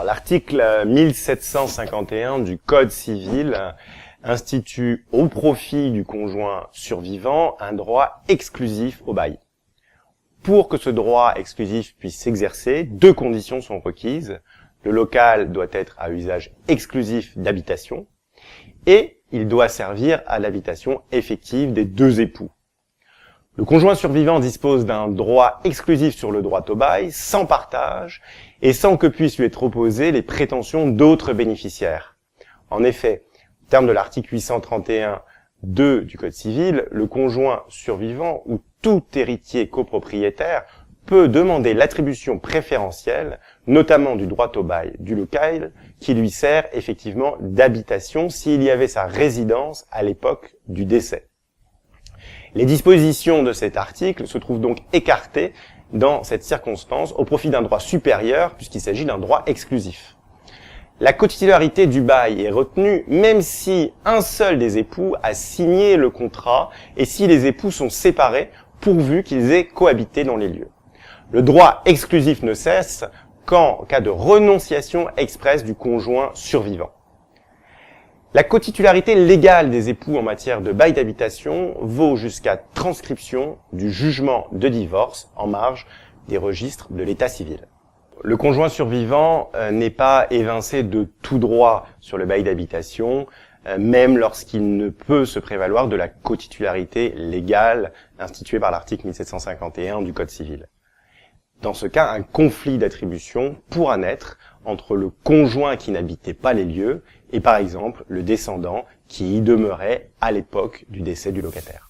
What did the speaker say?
L'article 1751 du Code civil institue au profit du conjoint survivant un droit exclusif au bail. Pour que ce droit exclusif puisse s'exercer, deux conditions sont requises. Le local doit être à usage exclusif d'habitation et il doit servir à l'habitation effective des deux époux. Le conjoint survivant dispose d'un droit exclusif sur le droit au bail, sans partage, et sans que puissent lui être opposées les prétentions d'autres bénéficiaires. En effet, au terme de l'article 831-2 du Code civil, le conjoint survivant ou tout héritier copropriétaire peut demander l'attribution préférentielle, notamment du droit au bail du local, qui lui sert effectivement d'habitation s'il y avait sa résidence à l'époque du décès. Les dispositions de cet article se trouvent donc écartées dans cette circonstance au profit d'un droit supérieur puisqu'il s'agit d'un droit exclusif. La cotitularité du bail est retenue même si un seul des époux a signé le contrat et si les époux sont séparés pourvu qu'ils aient cohabité dans les lieux. Le droit exclusif ne cesse qu'en cas de renonciation expresse du conjoint survivant. La cotitularité légale des époux en matière de bail d'habitation vaut jusqu'à transcription du jugement de divorce en marge des registres de l'état civil. Le conjoint survivant n'est pas évincé de tout droit sur le bail d'habitation, même lorsqu'il ne peut se prévaloir de la cotitularité légale instituée par l'article 1751 du Code civil. Dans ce cas, un conflit d'attribution pourra naître entre le conjoint qui n'habitait pas les lieux et par exemple le descendant qui y demeurait à l'époque du décès du locataire.